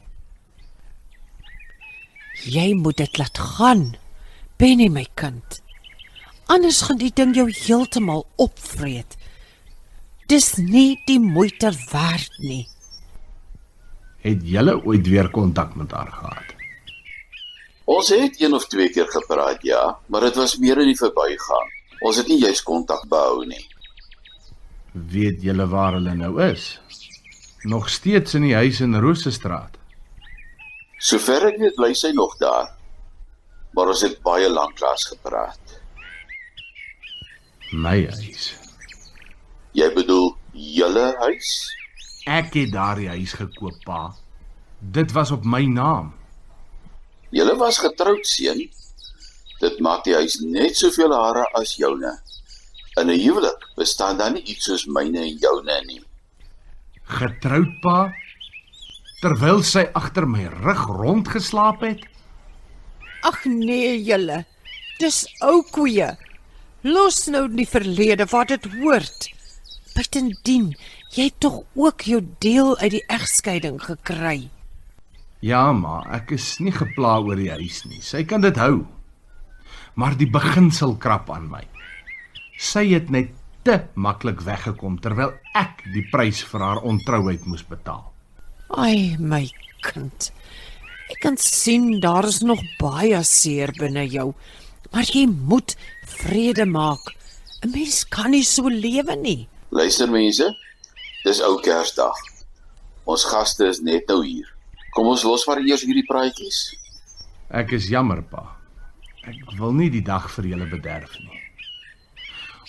Jy moet dit laat gaan, Benny, my kind. Anders gaan die ding jou heeltemal opvreet. Dis nie die moeite werd nie. Het julle ooit weer kontak met haar gehad? Ons het 1 of 2 keer gepraat, ja, maar dit was meer in die verbygaan. Ons het nie juis kontak behou nie. Weet julle waar hulle nou is? Nog steeds in die huis in Rosestraat. Sover ek weet, bly sy nog daar. Maar ons het baie lanklaas gepraat. My huis. Jy bedoel julle huis? Ek het daardie huis gekoop, pa. Dit was op my naam. Julle was getroud, seun. Dit maak die huis net soveel hare as joune. In 'n huwelik bestaan daar nie iets soos myne en joune nie. Getroud, pa? terwyl sy agter my rug rondgeslaap het? Ag nee julle, dis ou koeie. Los nou die verlede wat dit hoort. Buitendien, jy het tog ook jou deel uit die egskeiding gekry. Ja, maar ek is nie gepla oor die huis nie. Sy kan dit hou. Maar die beginsel krap aan my. Sy het net te maklik weggekom, terwyl ek die prys vir haar ontrouheid moes betaal. Ai, my kind. Ek kan sien daar is nog baie seer binne jou, maar jy moet vrede maak. 'n Mens kan nie so lewe nie. Luister mense, dis ou Kersdag. Ons gaste is net nou hier. Kom ons los maar eers hierdie praatjies. Ek is jammer, pa. Ek wil nie die dag vir julle bederf nie.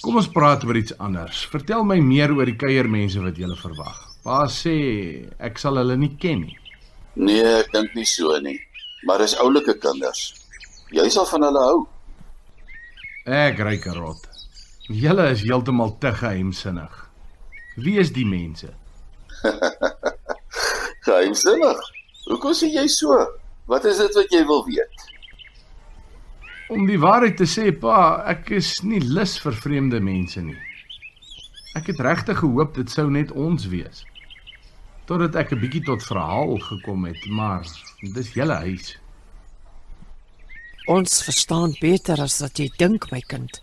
Kom ons praat oor iets anders. Vertel my meer oor die kuiermense wat julle verwag. Pa sê, ek sal hulle nie ken nie. Nee, ek dink nie so nie. Maar dis oulike kinders. Jy sal van hulle hou. Ek ryk 'n rot. Julle is heeltemal te geheimsinnig. Wie is die mense? Geheimsinnig. Hoekom sê jy so? Wat is dit wat jy wil weet? Om die waarheid te sê, pa, ek is nie lus vir vreemde mense nie. Ek het regtig gehoop dit sou net ons wees. Totdat ek 'n bietjie tot verhaal gekom het, maar dis julle huis. Ons verstaan beter as wat jy dink, my kind.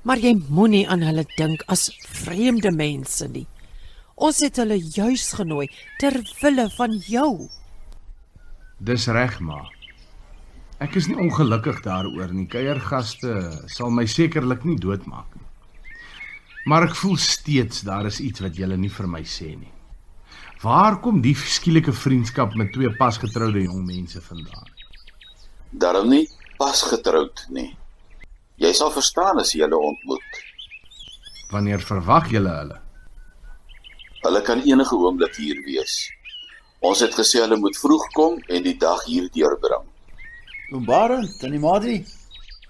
Maar jy moenie aan hulle dink as vreemde mense nie. Ons het hulle juis genooi ter wille van jou. Dis reg, ma. Ek is nie ongelukkig daaroor nie. Kuiergaste sal my sekerlik nie doodmaak nie. Maar ek voel steeds daar is iets wat julle nie vir my sê nie. Waar kom die skielike vriendskap met twee pasgetroude jong mense vandaan? Daarom nie pasgetroud nie. Jy sal verstaan as jy hulle ontmoet. Wanneer verwag julle hulle? Hulle kan enige oomblik hier wees. Ons het gesê hulle moet vroeg kom en die dag hier deurbring. Barend, en die Madri?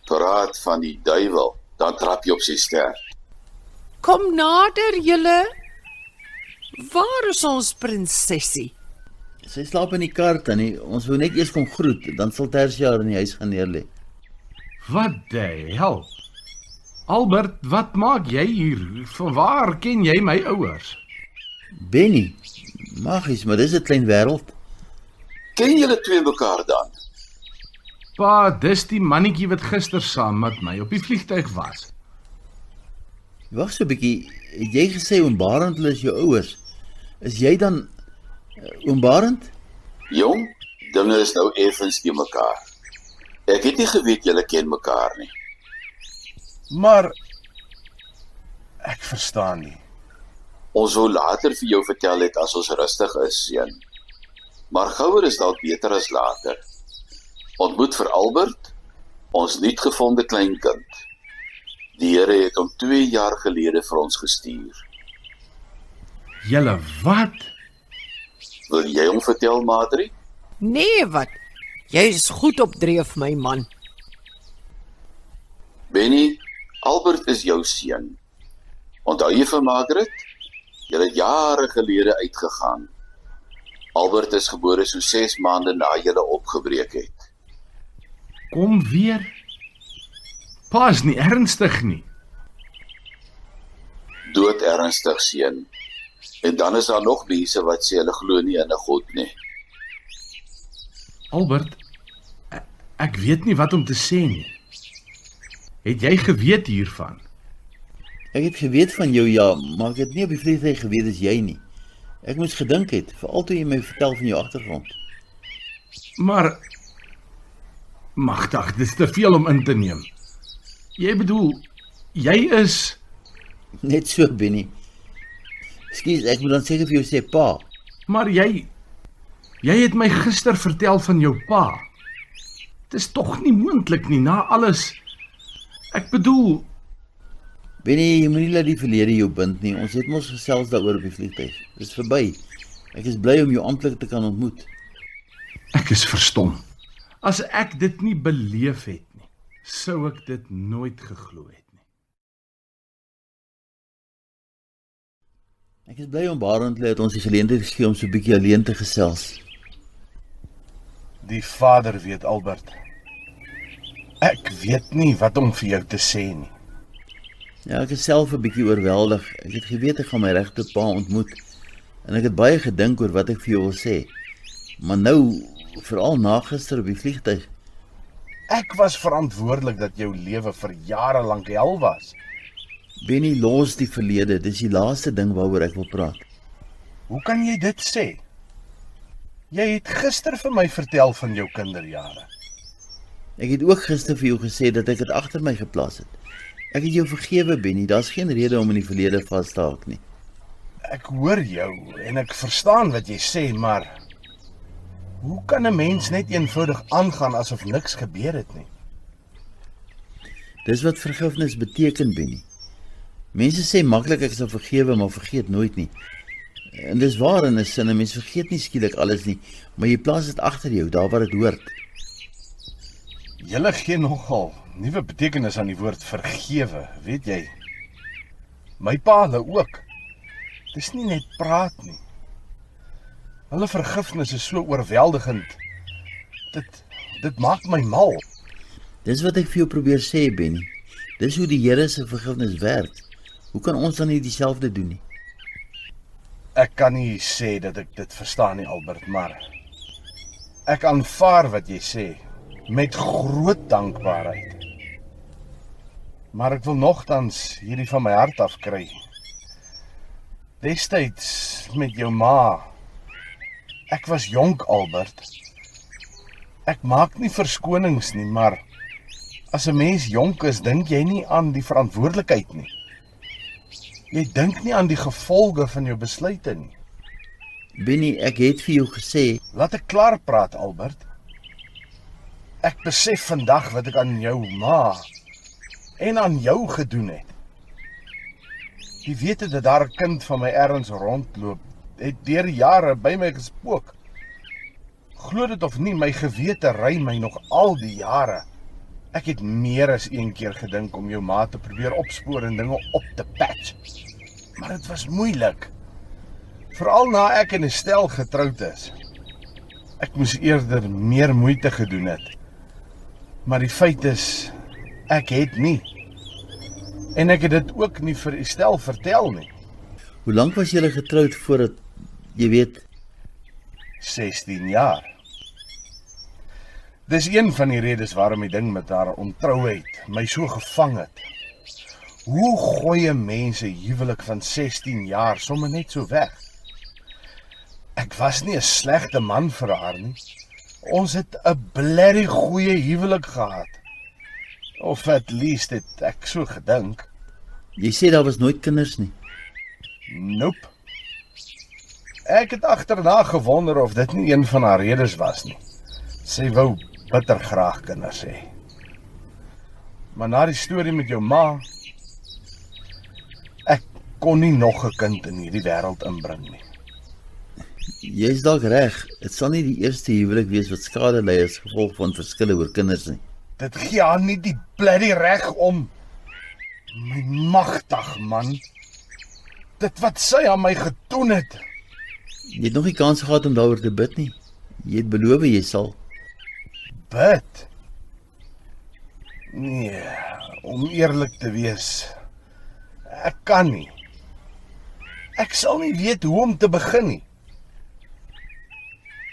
Praat van die duiwel, dan trap jy op sy ster. Kom nader, julle. Waar is ons prinsessie? Sy slaap in die kar, Tannie. Ons wou net eers kom groet, dan sal Tersia haar in die huis gaan neerlê. Wat die hel? Albert, wat maak jy hier? Vanwaar ken jy my ouers? Benny, magies, maar dis 'n klein wêreld. Ken julle twee mekaar dan? Pa, dis die mannetjie wat gister saam met my op die vliegtuig was. Wag so 'n bietjie, het jy gesê oom Barend hulle is jou ouers? Is jy dan oom Barend? Jong, dinge is nou effens nie mekaar. Ek het nie geweet julle ken mekaar nie. Maar ek verstaan nie. Ons wou later vir jou vertel het as ons rustig is, seun. Maar gouer is dalk beter as later. Ontmoet vir Albert, ons nuutgevonde kleinkind. Die Here het hom 2 jaar gelede vir ons gestuur. Julle wat? Wil jy hom vertel, Madri? Nee, wat? Jy is goed op dreef, my man. Benny, Albert is jou seun. Onthou jy vir Margaret? Julle het jare gelede uitgegaan. Albert is gebore so 6 maande na julle opgebreek het. Kom weer? Pa is nie ernstig nie. Dood ernstig, seun. En dan is daar nog mense wat sê hulle glo nie in 'n God nie. Albert, ek weet nie wat om te sê nie. Het jy geweet hiervan? Ek het geweet van jou, ja, maar ek het nie op die vliegtuig geweet as jy nie. Ek moes gedink het, veral toe jy my vertel van jou agtergrond. Maar, magtig, dis te veel om in te neem. Jy bedoel, jy is... Net so, Benny. Ekskuus, ek moet dan seker vir jou sê pa. Maar jy het my gister vertel van jou pa. Dit is tog nie moontlik nie, na alles. Ek bedoel... Benny, jy moenie laat die verlede jou bind nie. Ons het mos gesels daaroor op die vliegtuig. Dis verby. Ek is bly om jou amptelik te kan ontmoet. Ek is verstom. As ek dit nie beleef het nie, sou ek dit nooit geglo het nie. Ek is bly om Barend het ons die geleentheid gegee om so 'n bietjie alleen te gesels. Die Vader weet, Albert. Ek weet nie wat om vir jou te sê nie. Ja, ek is self 'n bietjie oorweldig. Ek het geweet ek gaan my regte pa ontmoet en ek het baie gedink oor wat ek vir jou wil sê. Maar nou, veral na gister op die vliegtuig, Ek was verantwoordelik dat jou lewe vir jare lank hel was. Benny, los die verlede. Dis die laaste ding waaroor ek wil praat. Hoe kan jy dit sê? Jy het gister vir my vertel van jou kinderjare. Ek het ook gister vir jou gesê dat ek dit agter my geplaas het. Ek het jou vergewe, Benny. Daar's geen rede om in die verlede vas te haak nie. Ek hoor jou en ek verstaan wat jy sê, maar hoe kan 'n mens net eenvoudig aangaan asof niks gebeur het nie? Dis wat vergifnis beteken, Benny. Mense sê maklik ek sal vergewe, maar vergeet nooit nie. En dis waar in 'n sin, 'n mens vergeet nie skielik alles nie, maar jy plaas dit agter jou, daar waar dit hoort. Julle gee nogal nuwe betekenis aan die woord vergewe, weet jy? My pa hulle ook. Dis nie net praat nie. Hulle vergifnis is so oorweldigend. Dit maak my mal. Dis wat ek vir jou probeer sê, Benny. Dis hoe die Here se vergifnis werk. Hoe kan ons dan nie dieselfde doen nie? Ek kan nie sê dat ek dit verstaan nie, Albert, maar ek aanvaar wat jy sê met groot dankbaarheid. Maar ek wil nogtans hierdie van my hart afkry. Destyds met jou ma. Ek was jonk, Albert. Ek maak nie verskonings nie, maar as 'n mens jonk is, dink jy nie aan die verantwoordelikheid nie. Jy dink nie aan die gevolge van jou besluite nie. Benny, ek het vir jou gesê, Laat ek klaar praat, Albert. Ek besef vandag wat ek aan jou ma en aan jou gedoen het. Die wete dat daar 'n kind van my ergens rondloop, het deur die jare by my gespook. Glo dit of nie, my gewete ry my nog al die jare. Ek het meer as een keer gedink om jou ma te probeer opspoor en dinge op te patch. Maar dit was moeilik. Veral na ek en Estelle getroud is. Ek moes eerder meer moeite gedoen het. Maar die feit is, ek het nie. En ek het dit ook nie vir Estelle vertel nie. hoe lank was julle getroud voordat, jy weet, 16 jaar. Dis een van die redes waarom die ding met haar ontrouheid my so gevang het. Hoe gooi 'n mens 'n huwelik van 16 jaar sommer net so weg? Ek was nie 'n slegte man vir haar nie. Ons het 'n blerrie goeie huwelik gehad. Of at least het ek so gedink. jy sê daar was nooit kinders nie. Nope. Ek het agterna gewonder of dit nie een van haar redes was nie. Sy wou bitter graag kinders hê. Maar na die storie met jou ma, ek kon nie nog 'n kind in hierdie wêreld inbring nie. Jy is dalk reg, dit sal nie die eerste huwelik wees wat skade ly as gevolg van verskille oor kinders nie. Dit gee haar nie die bloody reg om. My magtig man. Dit wat sy aan my gedoen het. Jy het nog nie kans gehad om daaroor te bid nie. Jy het beloof jy sal. Bid. Nee, om eerlik te wees, ek kan nie. Ek sal nie weet hoe om te begin nie.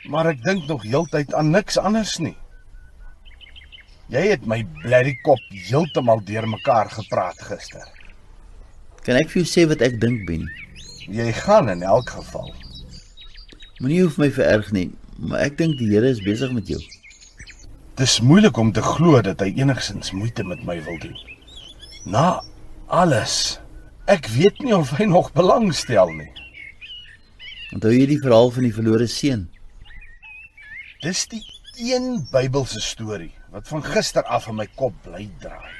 Maar ek dink nog heeltyd aan niks anders nie. Jy het my bloody kop heeltemal deurmekaar gepraat gister. Kan ek vir jou sê wat ek dink, Benny? Jy gaan in elk geval. Moenie hoef my vererg nie, maar ek dink die Here is besig met jou. Dis moeilik om te glo dat hy enigsins moeite met my wil doen. Na alles. Ek weet nie of hy nog belangstel nie. Onthou jy die verhaal van die verlore seun? Dis die een Bybelse storie wat van gister af in my kop bly draai.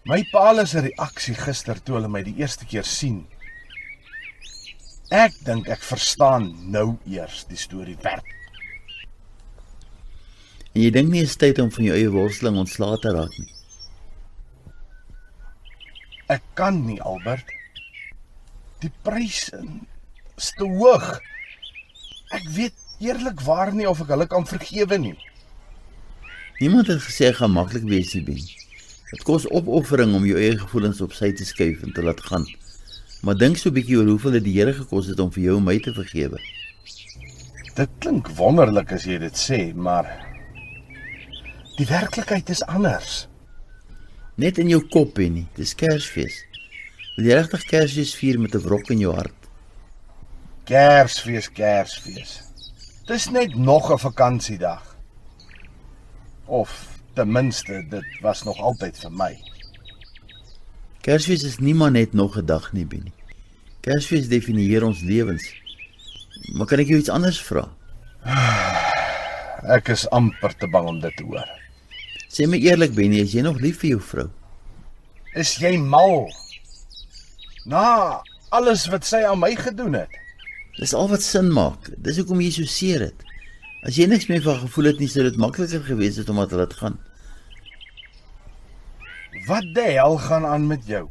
My pa se reaksie gister toe hulle my die eerste keer sien. Ek dink ek verstaan nou eers die storie werk. En jy dink nie is tyd om van jou eie worsteling ontslae te raak nie. Ek kan nie, Albert. Die prys is te hoog. Ek weet eerlikwaar nie of ek hulle kan vergewe nie. Niemand het gesê gaan maklik wees nie, Ben. Dit kos opoffering om jou eie gevoelens op sy te skuif en te laat gaan. Maar dink so 'n bietjie oor hoeveel dit die Here gekos het om vir jou en my te vergewe. Dit klink wonderlik as jy dit sê, maar die werklikheid is anders. Net in jou kop, Benny. Dis Kersfees. Wil jy regtig Kersfees vier met 'n wrok in jou hart? Kersfees. Dis net nog 'n vakansiedag. Of ten minste, dit was nog altyd vir my. Kersfees is nie maar net nog 'n dag nie, Benny. Kersfees definieer ons lewens. Maar kan ek jou iets anders vra? Ek is amper te bang om dit te hoor. Sê my eerlik, Benny, is jy nog lief vir jou vrou? Is jy mal? Na alles wat sy aan my gedoen het. Dis al wat sin maak. Dis hoekom jy so seer het. As jy niks meer van gevoel het nie, sou dit makliker gewees het om te laat gaan. Wat die hel gaan aan met jou?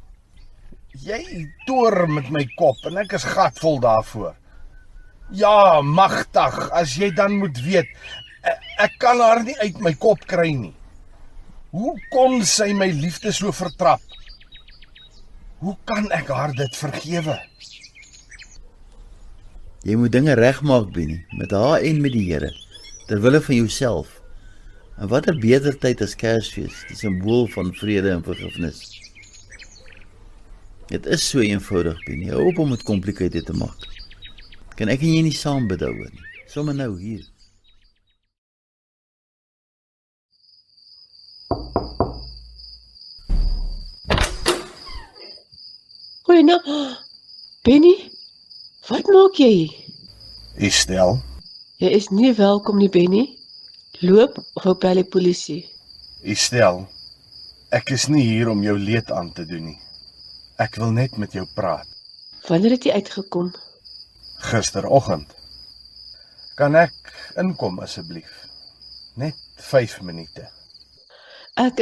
Jy toer met my kop en ek is gatvol daarvoor. Ja, magtig, as jy dan moet weet, ek kan haar nie uit my kop kry nie. Hoe kon sy my liefde so vertrap? Hoe kan ek haar dit vergewe? Jy moet dinge regmaak, Benny, met haar en met die Here, ter wille van jouself. En wat 'n beter tyd as Kersfees, die simbool van vrede en vergifnis. Dit is so eenvoudig, Benny. Hou op om dit complicated te maak. Kan ek en jy nie saam bid daaroor nie? Sommige nou hier. Goeienaand. Benny, wat maak jy hier? Estelle, Jy is nie welkom nie, Benny. Loop of ek bel die polisie. Estelle, ek is nie hier om jou leed aan te doen nie. Ek wil net met jou praat. Wanneer het jy uitgekom? Gisteroggend. Kan ek inkom asseblief? Net 5 minute. Ek,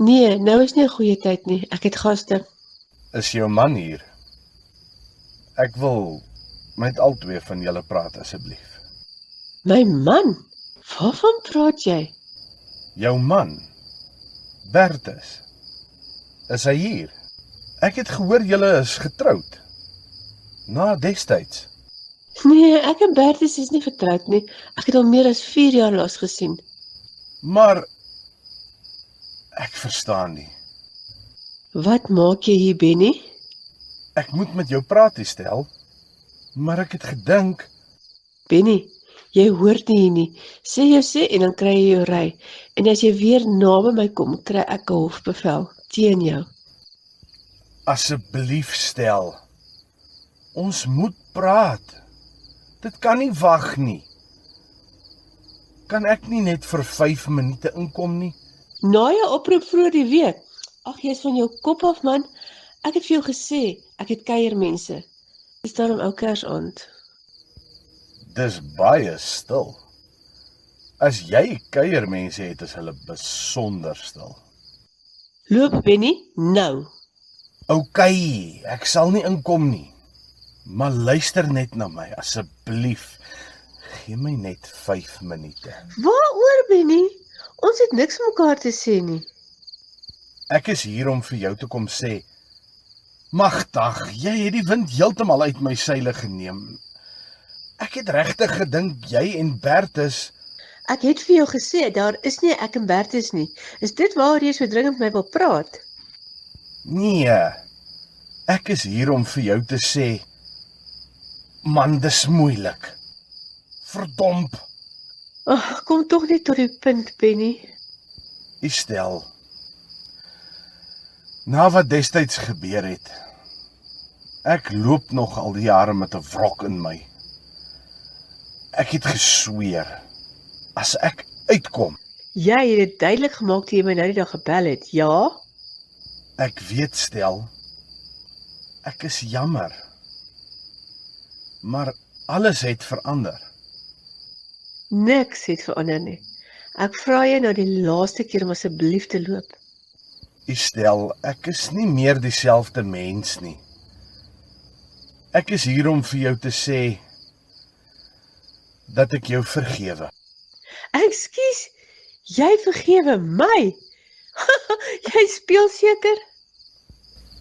nee, nou is nie 'n goeie tyd nie. Ek het gaste. Is jou man hier? Ek wil met albei van julle praat asseblief. My man? Waarvan praat jy? Jou man, Bertus, is hy hier? Ek het gehoor julle is getroud. Na destyds. Nee, ek en Bertus is nie getroud nie. Ek het al meer as 4 jaar laas gesien. Maar ek verstaan nie. Wat maak jy hier, Benny? Ek moet met jou praat, Estelle. Maar ek het gedink, Benny, jy hoort nie hier nie. Sê jou sê en dan kry jy jou ry. En as jy weer naby my kom, kry ek 'n hofbevel teen jou. asseblief stel. Ons moet praat. Dit kan nie wag nie. Kan ek nie net vir 5 minute inkom nie? Na jou oproep vroeër die week. Ag, jy's van jou kop af, man. Ek het vir jou gesê, ek het kuiermense. Dis daarom ou Kersaand. Dis baie stil. As jy kuiermense het, is hulle besonder stil. Loop, Benny, nou. OK, ek sal nie inkom nie. Maar luister net na my, asseblief. Gee my net 5 minute. Waaroor, Benny? Ons het niks mekaar te sê nie. Ek is hier om vir jou te kom sê, magtig, jy het die wind heeltemal uit my seile geneem. Ek het regtig gedink jy en Bertus. Ek het vir jou gesê, daar is nie ek en Bertus nie. Is dit waar jy so dringend met my wil praat? Nee, ek is hier om vir jou te sê, man, dis moeilik. Verdomp, Ag, kom tog net tot die punt, Benny. Estelle. Na wat destyds gebeur het, ek loop nog al die jare met 'n wrok in my. Ek het gesweer, as ek uitkom, Jy het dit duidelik gemaak toe jy my nou die dag gebel het, ja? ek weet stel, ek is jammer. Maar alles het verander. Niks het verander nie. Ek vra jou nou die laaste keer om asseblief te loop. Estelle, ek is nie meer dieselfde mens nie. Ek is hier om vir jou te sê dat ek jou vergewe. Ekskuus, jy vergewe my? Jy speel seker?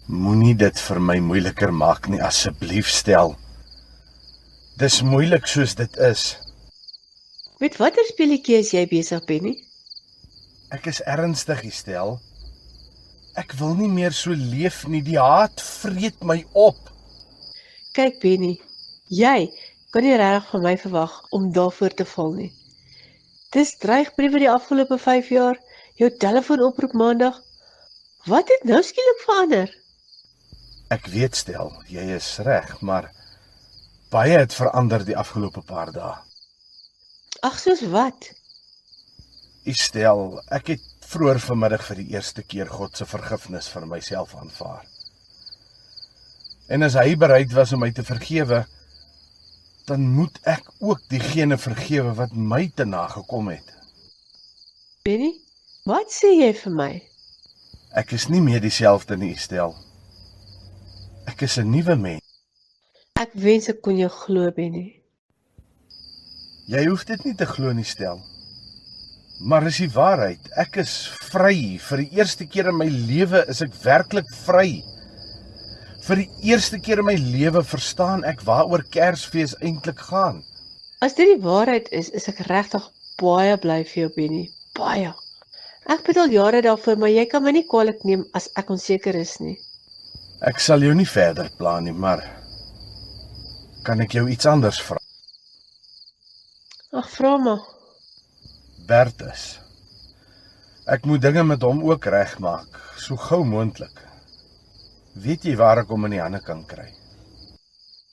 Moenie dit vir my moeiliker maak nie, asseblief Stel. Dis moeilik soos dit is. Met watter speletjie is jy besig, Benny? Ek is ernstig, Stel. Ek wil nie meer so leef nie, die haat vreet my op. Kyk, Benny, jy kan nie regtig van my verwag om daarvoor te val nie. Dis dreigbriewe die afgelope 5 jaar, jou telefoonoproep maandag. Wat het nou skielik verander? Ek weet Stel, jy is reg, maar baie het verander die afgelope paar dae. Ag, soos wat? Stel, ek het vroeër vanmiddag vir die eerste keer God se vergifnis vir myself aanvaar. En as hy bereid was om my te vergewe, dan moet ek ook diegene vergewe wat my te nagekom het. Benny, wat sê jy vir my? Ek is nie meer dieselfde nie, Stel. Ek is 'n nuwe mens. Ek wens ek kon jou glo, Benny. Jy hoef dit nie te glo nie, Stel. Maar is die waarheid, ek is vry. Vir die eerste keer in my lewe is ek werklik vry. Vir die eerste keer in my lewe verstaan ek waaroor Kersfees eintlik gaan. As dit die waarheid is ek regtig baie bly vir jou, Benny. Baie. Ek bid al jare daarvoor, maar jy kan my nie kwaadlik neem as ek onseker is nie. Ek sal jou nie verder pla nie, maar kan ek jou iets anders vra? Ag, vra maar. Bertus. Ek moet dinge met hom ook regmaak, so gou moontlik. Weet jy waar ek hom in die hande kan kry?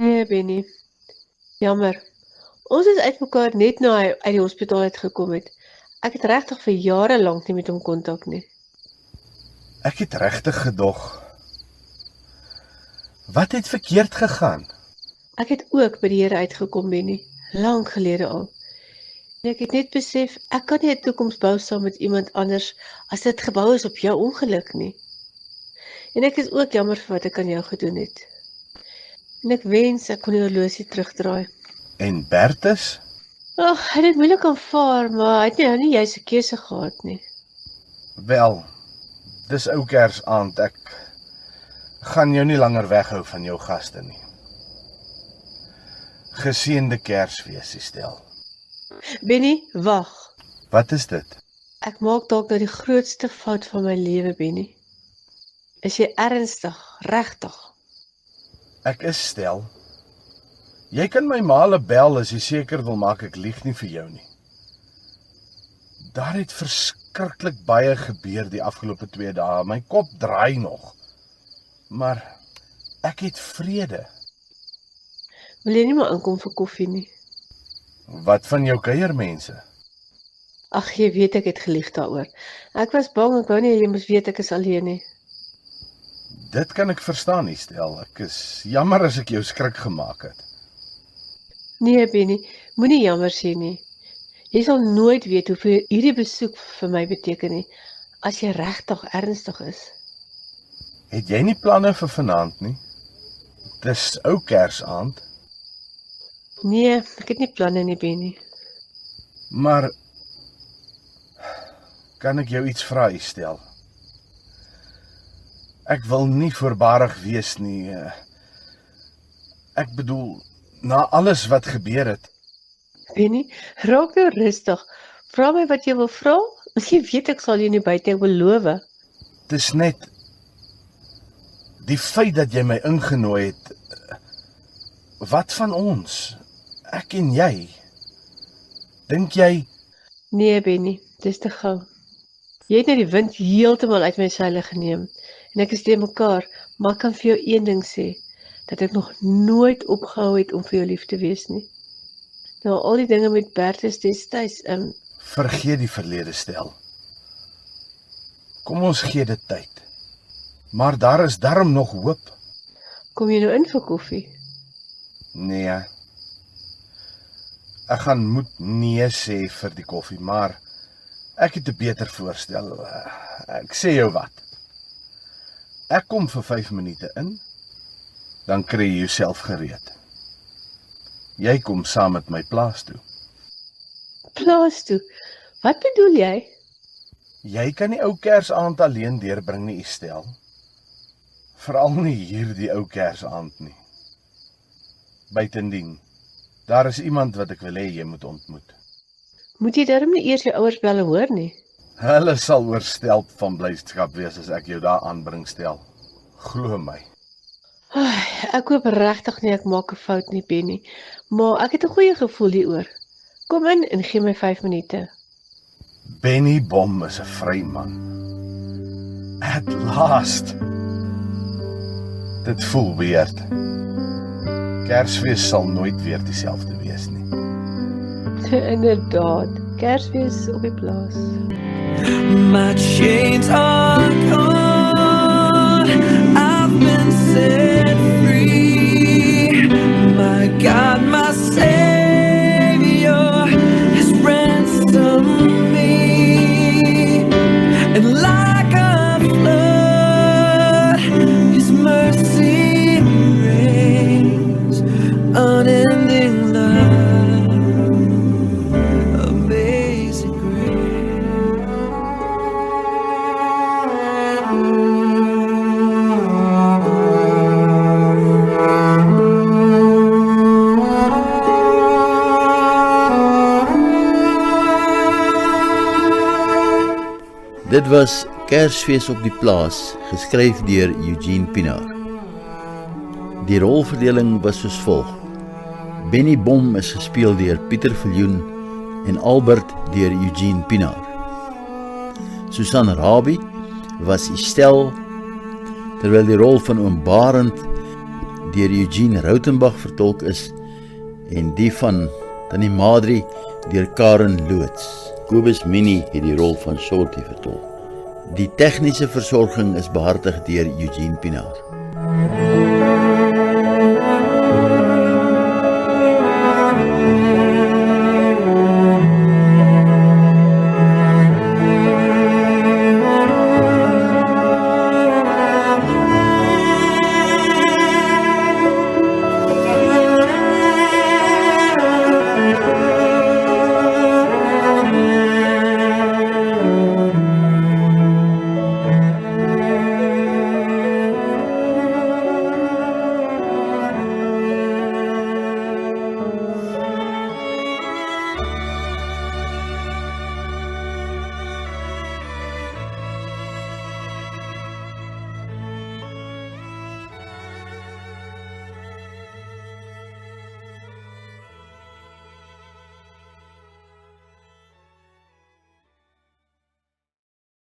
Nee, Benny. Jammer. Ons is uit mekaar net na hy uit die hospitaal uitgekom het. Ek het regtig vir jare lank nie met hom kontak nie. Ek het regtig gedog. Wat het verkeerd gegaan? Ek het ook by die Here uitgekom, Benny. Lank gelede al. En ek het net besef, ek kan nie 'n toekoms bou saam met iemand anders as dit gebou is op jou ongeluk nie. En ek is ook jammer vir wat ek aan jou gedoen het. En ek wens ek kon die horlosie terugdraai. En Bertus? Ag, hy het dit moeilik aanvaar, maar hy het nie juist 'n keuse gehad nie. Wel, dis ou Kersaand, ek gaan jou nie langer weghou van jou gaste nie. Geseënde Kersfees, Stel. Benny, wag. Wat is dit? Ek maak dalk nou die grootste fout van my lewe, Benny. Is jy ernstig, regtig? Ek is Stel. Jy kan my male bel as jy seker wil maak ek lieg nie vir jou nie. Daar het verskriklik baie gebeur die afgelope 2 dae. My kop draai nog. Maar ek het vrede. Wil jy nie maar inkom vir koffie nie? Wat van jou kuiermense? Ag, jy weet ek het gelieg daaroor. Ek was bang, ek wou nie jy moes weet ek is alleen nie. Dit kan ek verstaan, Stel. Ek is jammer as ek jou skrik gemaak het. Nee, Benny, moenie jammer sê nie. Jy sal nooit weet hoeveel hierdie besoek vir my beteken nie, as jy regtig ernstig is. Het jy nie planne vir vanaand nie? Dis ou Kersaand. Nee, ek het nie planne nie, Benny. Maar kan ek jou iets vra, Stel? Ek wil nie voorbarig wees nie. Ek bedoel, na alles wat gebeur het. Benny, raak nou rustig. Vra my wat jy wil vra. Jy weet ek sal jou nie buite ek beloof. Dis net die feit dat jy my ingenooi het. Wat van ons? Ek en jy. Dink jy? Nee, Benny, dis te gou. Jy het nou die wind heeltemal uit my seile geneem. En ek is teen mekaar, maar ek kan vir jou een ding sê, dat ek nog nooit opgehou het om vir jou lief te wees nie. Nou, al die dinge met Bertus destyds, Vergeet die verlede, Stel. Kom ons gee dit tyd. Maar daar is darm nog hoop. Kom jy nou in vir koffie? Nee. Ek gaan moet nee sê vir die koffie, maar ek het 'n beter voorstel. Ek sê jou wat. Ek kom vir 5 minute in Dan kry jy jouself gereed. Jy kom saam met my plaas toe. Plaas toe. Wat bedoel jy? Jy kan die ou Kersaand alleen deurbring nie, Estel. Veral nie hierdie ou Kersaand nie. Buitendien, daar is iemand wat ek wil hê jy moet ontmoet. Moet jy darm nie eers jou ouers belle hoor nie? Hulle sal oorstelp van blydskap wees as ek jou daar aanbring, Stel. Glo my. Ek hoop regtig nie ek maak 'n fout nie, Benny, maar ek het 'n goeie gevoel hieroor. Kom in en gee my 5 minute. Benny Bom is 'n vryman. At last. Dit voel weird. Kersfees sal nooit weer dieselfde wees nie. Inderdaad, Kersfees op die plaas. My chains are gone, I've been set free. My God, my Savior has ransomed me. And like a flood, His mercy reigns, unending love, amazing grace. Dit was Kersfees op die plaas, geskryf deur Eugene Pinaar. Die rolverdeling was soos volg. Benny Bom is gespeel deur Pieter Viljoen en Albert deur Eugene Pinaar. Susan Rabie was Estel, terwyl die rol van Oom Barend deur Eugene Rautenbach vertolk is en die van Tannie Madri deur Karen Loots. Kobus Minnie het die rol van Shorty vertolk. Die tegniese versorging is behartig deur Eugene Pinaar.